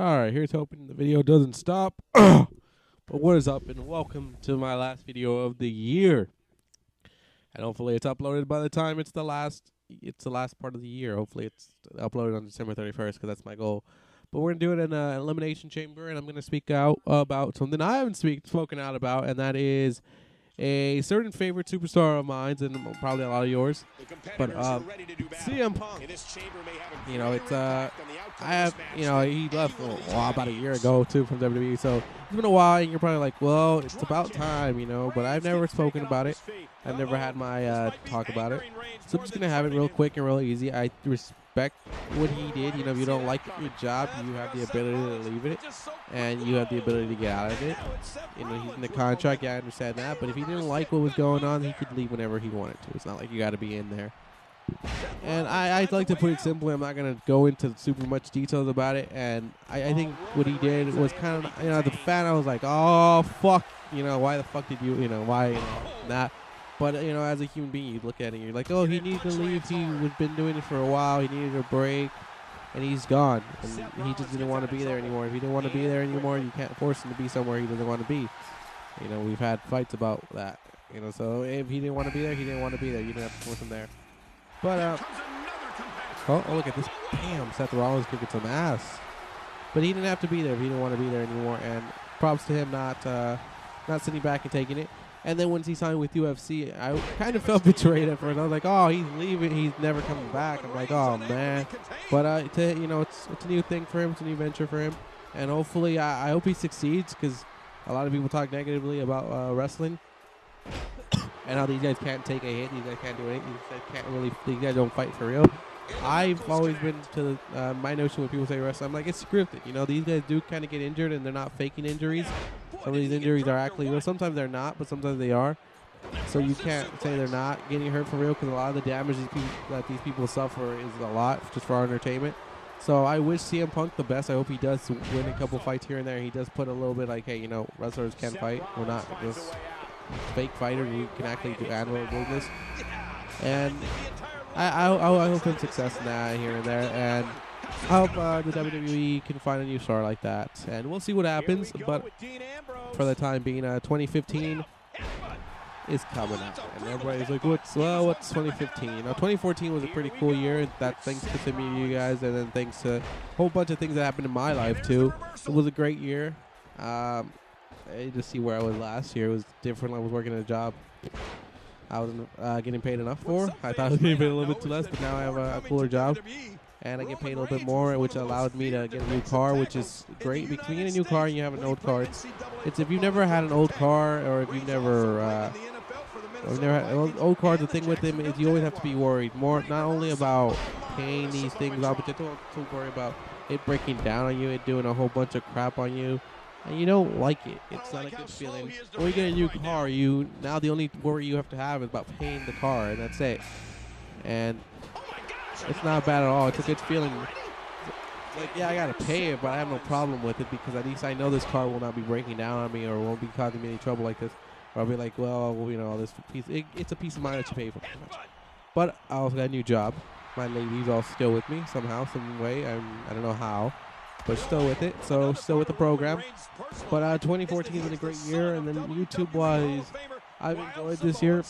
Alright, here's hoping the video doesn't stop. But what is up, and welcome to my last video of the year. And hopefully it's uploaded by the time it's the last part of the year. Hopefully it's uploaded on December 31st, because that's my goal. But we're going to do it in an Elimination Chamber, and I'm going to speak out about something I haven't spoken out about, and that is a certain favorite superstar of mine, and probably a lot of yours. But CM Punk, you know, he left about a year ago too from WWE, so it's been a while, and you're probably like, well, it's about time, you know. But I've never spoken about it. I've never had my talk about it, so I'm just gonna have it real quick and real easy. I respect what he did. You know, if you don't like your job, you have the ability to leave it, and you have the ability to get out of it. You know, he's in the contract. Yeah, I understand that. But if he didn't like what was going on, he could leave whenever he wanted to. It's not like you got to be in there. And I'd like to put it simply. I'm not going to go into super much details about it. And I think what he did was kind of, you know, as a fan, I was like, oh, fuck. You know, why the fuck did you, why, that. But, you know, as a human being, you look at it and you're like, oh, he needed to leave. He was been doing it for a while. He needed a break. And he's gone. And he just didn't want to be there anymore. If he didn't want to be there anymore, you can't force him to be somewhere he doesn't want to be. You know, we've had fights about that. You know, so if he didn't want to be there, he didn't want to be there. You didn't have to force him there. But, oh, look at this. Bam, Seth Rollins kicking some ass. But he didn't have to be there if he didn't want to be there anymore. And props to him not sitting back and taking it. And then once he signed with UFC, I kind of felt betrayed at first. I was like, oh, he's leaving. He's never coming back. I'm like, oh, man. But, you know, it's a new thing for him. It's a new venture for him. And hopefully, I hope he succeeds, because a lot of people talk negatively about wrestling. And how these guys can't take a hit. These guys can't do anything. These guys don't fight for real. I've always been to my notion when people say wrestling, I'm like, it's scripted. You know, these guys do kind of get injured, and they're not faking injuries. Some of these injuries are actually real. Sometimes they're not, but sometimes they are. So you can't say they're not getting hurt for real, because a lot of the damage that these people suffer is a lot just for our entertainment. So I wish CM Punk the best. I hope he does win a couple fights here and there. He does put a little bit like, hey, you know, wrestlers can fight. We're not just fake fighters. We can actually do animal business. And I hope him success in that here and there. And I hope the WWE can find a new star like that. And we'll see what happens. But for the time being, 2015 is coming up. And everybody's like, what's 2015? You know, 2014 was a pretty cool year. That thanks to some of you guys, and then thanks to a whole bunch of things that happened in my life, too. It was a great year. I just see where I was last year. It was different. I was working at a job I wasn't getting paid enough for. I thought I was getting paid a little bit too less, but now I have a cooler job. And I get paid a little bit more, which allowed me to get a new car, which is great. Because when you get a new car and you have an old car, it's if you've never had an old car, or if you've never had old cars, the thing with them is you always have to be worried more, not only about paying these things out, but you have to worry about it breaking down on you, it doing a whole bunch of crap on you. And you don't like it. It's not a good feeling. When you get a new car, now the only worry you have to have is about paying the car, and that's it. And it's not bad at all. It's a good feeling. Like, yeah, I gotta pay it, but I have no problem with it, because at least I know this car will not be breaking down on me, or won't be causing me any trouble like this. Or I'll be like, well, you know, this piece. It's a piece of mind that you pay for, pretty much. But I also got a new job. My lady's all still with me somehow, some way. I don't know how, but still with it. So still with the program. But 2014 has been a great year, and then YouTube-wise, I've enjoyed this year.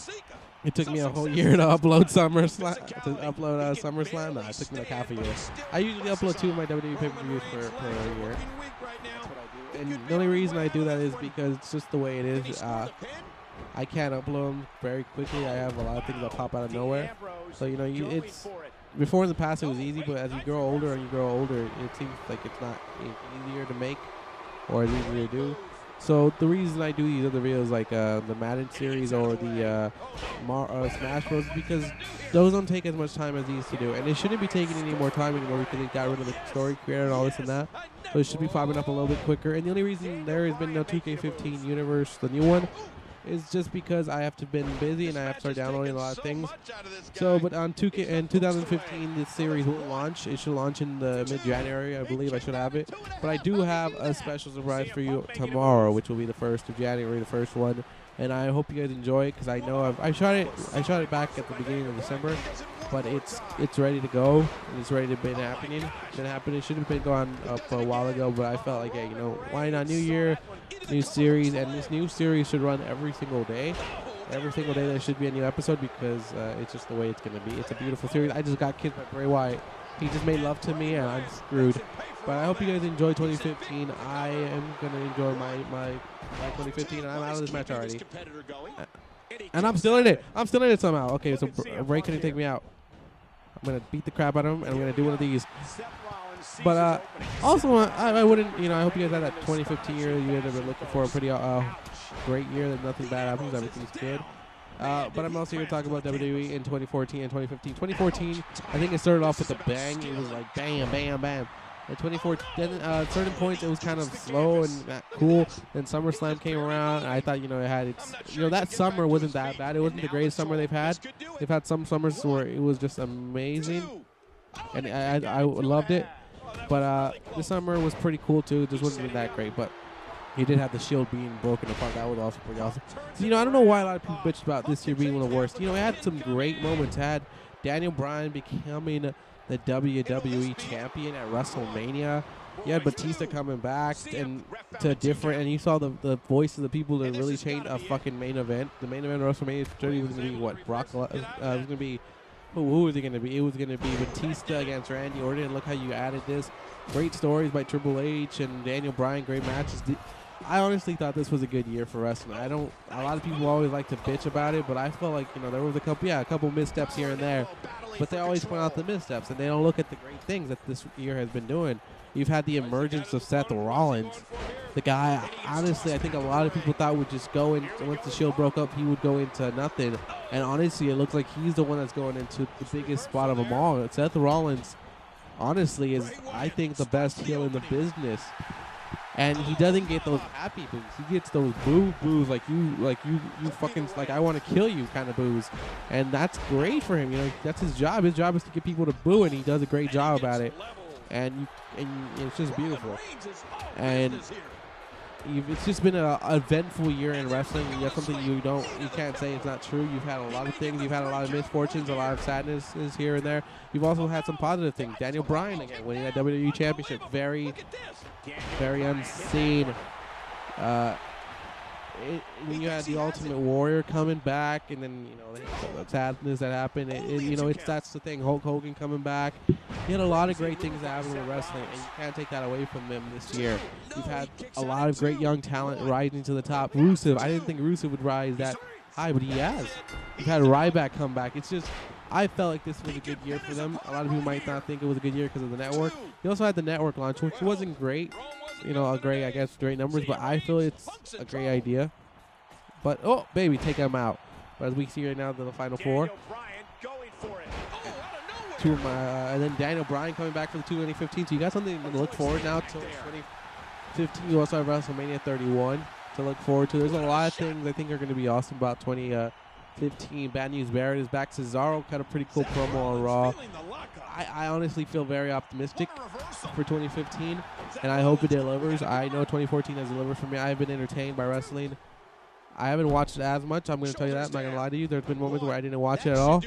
It took me a whole year to upload SummerSlam. SummerSlam. Nah, it took me like half a year. I usually upload 2 of my WWE pay-per-views per year. That's what I do. And the only reason I do that is because it's just the way it is. I can't upload them very quickly. I have a lot of things that pop out of nowhere. So, you know, it's before in the past it was easy, but as you grow older, it seems like it's not easier to make or as easier to do. So the reason I do these other videos like the Madden series or the Smash Bros. Is because those don't take as much time as these to do. And it shouldn't be taking any more time anymore, because they got rid of the story creator and all this and that. So it should be popping up a little bit quicker. And the only reason there has been no 2K15 universe, the new one, is just because I have to been busy and I have to start downloading a lot of things. So, but on 2K in 2015, this series will launch. It should launch in the mid-January, I believe. I should have it. But I do have a special surprise for you tomorrow, which will be the 1st of January, the first one. and I hope you guys enjoy it because I know I shot it back at the beginning of December, but it's ready to go and it's ready to be happening. It should have been gone up a while ago, but I felt like, hey, you know, why not? New year, new series, and this new series should run every single day. Every single day there should be a new episode because it's just the way it's going to be. It's a beautiful series. I just got kissed by Bray Wyatt. He just made love to me, and I'm screwed. But I hope you guys enjoy 2015. I am going to enjoy my 2015, and I'm out of this match already. And I'm still in it. I'm still in it somehow. Okay, so Bray couldn't take me out. I'm going to beat the crap out of him, and I'm going to do one of these. But also, I wouldn't, you know, I hope you guys had that 2015 year you guys have been looking for. A pretty great year that nothing bad happens. Everything's good. But I'm also here to talk about WWE in 2014 and 2015. 2014, I think it started off with a bang. It was like bam, bam, bam. In 2014, then at certain points it was kind of slow and not cool. Then SummerSlam came around, and I thought, you know, it had its, you know, that summer wasn't that bad. It wasn't the greatest summer they've had. They've had some summers where it was just amazing, and I loved it. But this summer was pretty cool too. It just wasn't that great, but he did have the Shield being broken apart. That was also pretty awesome. So, you know, I don't know why a lot of people bitched about this year being one of the worst. You know, it had some great moments. It had Daniel Bryan becoming the WWE champion at WrestleMania. You had Batista coming back and to different, and you saw the voice of the people that really changed a fucking main event. The main event of WrestleMania 30 was going to be what? Brock. Was going to be. Who was it going to be? It was going to be Batista against Randy Orton. Look how you added this. Great stories by Triple H and Daniel Bryan. Great matches. I honestly thought this was a good year for wrestling. A lot of people always like to bitch about it, but I felt like, you know, there was a couple missteps here and there, but they always point out the missteps and they don't look at the great things that this year has been doing. You've had the emergence of Seth Rollins, the guy. Honestly, I think a lot of people thought would just go in once the Shield broke up. He would go into nothing, and honestly, it looks like he's the one that's going into the biggest spot of them all. Seth Rollins, honestly, is, I think, the best heel in the business. And he doesn't get those happy boos. He gets those boos like you fucking, like, I want to kill you kind of boos. And that's great for him. You know, that's his job. His job is to get people to boo, and he does a great job about it. And it's just beautiful. And it's just been an eventful year in wrestling. You have something you can't say it's not true. You've had a lot of things. You've had a lot of misfortunes, a lot of sadnesses here and there. You've also had some positive things. Daniel Bryan again winning that WWE Championship, very, very unseen. When you had the Ultimate Warrior coming back, and then, you know, the sadness that happened. That's the thing. Hulk Hogan coming back. You had a lot of great things that happened with wrestling, and you can't take that away from them this year. You've had a lot of great young talent rising to the top. Rusev, I didn't think Rusev would rise that high, but he has. You've had Ryback come back. It's just, I felt like this was a good year for them. A lot of people might not think it was a good year because of the network. You also had the network launch, which wasn't great. You know, great numbers, but I feel it's a great idea. But, oh, baby, take them out. But as we see right now, the final four. And then Daniel Bryan coming back for the 2015. So you got something to look forward now to 2015. You also have WrestleMania 31 to look forward to. There's a lot of things I think are going to be awesome about 2015. Bad News Barrett is back. Cesaro cut a pretty cool promo on Raw. I honestly feel very optimistic for 2015, and I hope it delivers. I know 2014 has delivered for me. I have been entertained by wrestling. I haven't watched it as much. I'm going to tell you that. I'm not going to lie to you. There's been moments where I didn't watch it at all.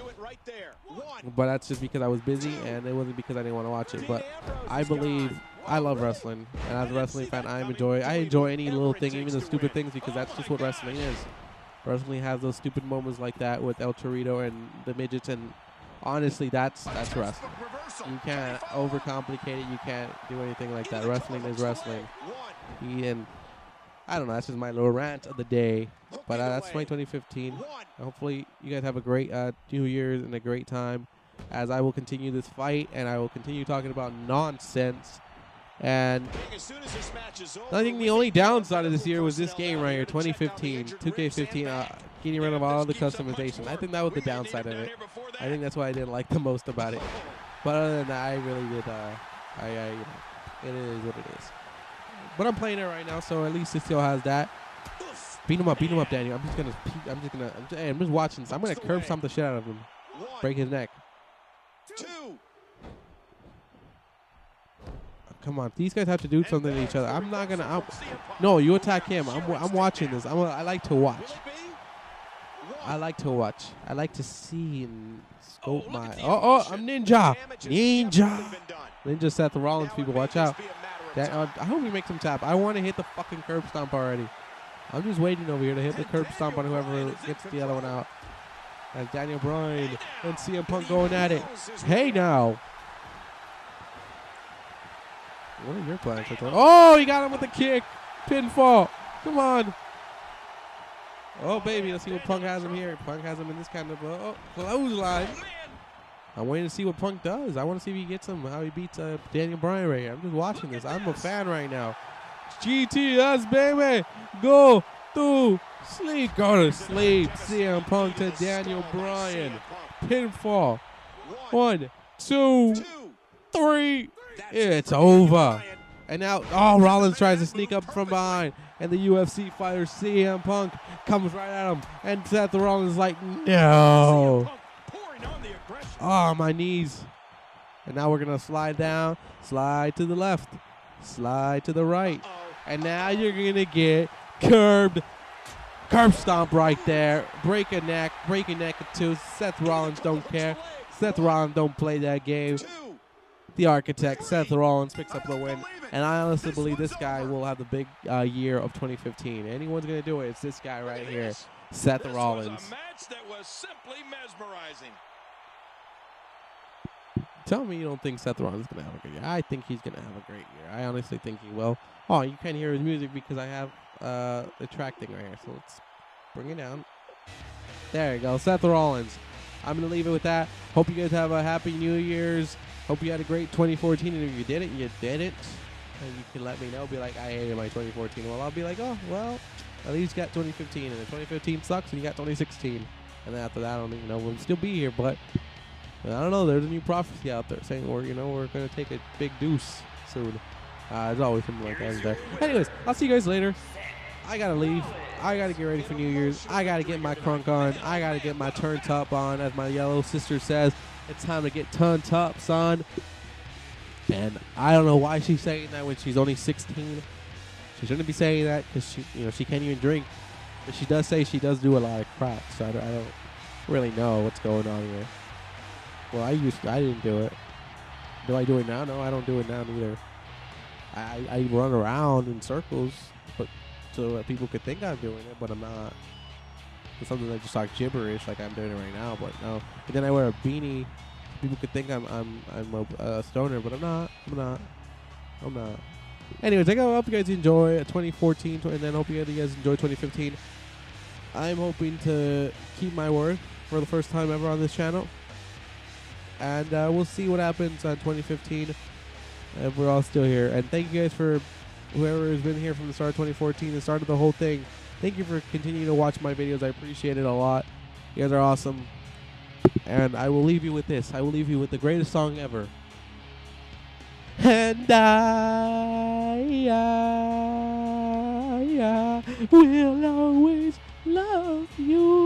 But that's just because I was busy, and it wasn't because I didn't want to watch it. But I believe I love wrestling, and as a wrestling fan, I enjoy any little thing, even the stupid things, because that's just what wrestling is. Wrestling has those stupid moments like that with El Torito and the midgets, and honestly, that's wrestling. You can't overcomplicate it. You can't do anything like that. Wrestling is wrestling. And I don't know. That's just my little rant of the day. But that's my 2015. Hopefully, you guys have a great New Year's and a great time, as I will continue this fight, and I will continue talking about nonsense. And I think the only downside of this year was this game right here, 2015, 2K15, getting rid of all of the customization. I think that was the downside of it. I think that's what I didn't like the most about it. But other than that, I really did. It is what it is. But I'm playing it right now, so at least it still has that. Beat him up, Daniel. I'm just watching this. I'm gonna curb stomp the shit out of him, break his neck. Come on, these guys have to do something to each other. I'm not gonna. No, you attack him. I'm watching this. I like to watch. I like to watch. I like to see and scope my. I'm Ninja. Ninja Seth Rollins, people, watch out. I hope he makes him tap. I want to hit the fucking curb stomp already. I'm just waiting over here to hit the curb stomp on whoever gets the other one out. And Daniel Bryan and CM Punk going at it. Hey now. What are your plans? Oh, he got him with a kick. Pinfall. Come on. Oh, baby. Let's see what Punk has him here. Punk has him in this kind of clothesline. I'm waiting to see what Punk does. I want to see if he gets him, how he beats Daniel Bryan right here. I'm just watching this. I'm a fan right now. GTS, baby. Go to sleep. Go to sleep. CM Punk to Daniel Bryan. Pinfall. 1, 2, 3. It's over. And now, Rollins tries to sneak up from behind. And the UFC fighter CM Punk comes right at him. And Seth Rollins is like, no. Oh, my knees. And now we're going to slide down, slide to the left, slide to the right. And now you're going to get curb stomp right there. Break a neck or two. Seth Rollins don't care. Seth Rollins don't play that game. The Architect, Seth Rollins, picks up the win. And I honestly believe this guy will have the big year of 2015. Anyone's going to do it, it's this guy right here, Seth Rollins. Was a match that was simply mesmerizing. Tell me you don't think Seth Rollins is going to have a great year. I think he's going to have a great year. I honestly think he will. Oh, you can't hear his music because I have the track thing right here. So let's bring it down. There you go. Seth Rollins. I'm going to leave it with that. Hope you guys have a happy New Year's. Hope you had a great 2014. And if you did it, you didn't. And you can let me know. Be like, I hated my 2014. Well, I'll be like, oh, well, at least you got 2015. And if 2015 sucks, and you got 2016. And then after that, I don't even know. We'll still be here, but I don't know. There's a new prophecy out there saying we're going to take a big deuce soon. There's always something like that there. Anyways, I'll see you guys later. I got to leave. I got to get ready for New Year's. I got to get my crunk on. I got to get my turn top on, as my yellow sister says. It's time to get turned up, son. And I don't know why she's saying that when she's only 16. She shouldn't be saying that because she can't even drink. But she does say she does do a lot of crap, so I don't really know what's going on here. Well, I didn't do it. Do I do it now? No, I don't do it now either. I run around in circles, but so that people could think I'm doing it, but I'm not. It's something that just talk gibberish like I'm doing it right now, but no. And then I wear a beanie. People could think I'm a stoner, but I'm not. Anyways, I hope you guys enjoy 2014, and then hope you guys enjoy 2015. I'm hoping to keep my word for the first time ever on this channel. And we'll see what happens on 2015 if we're all still here. And thank you guys for whoever has been here from the start of 2014 and started the whole thing. Thank you for continuing to watch my videos. I appreciate it a lot. You guys are awesome. And I will leave you with this. I will leave you with the greatest song ever. And I will always love you.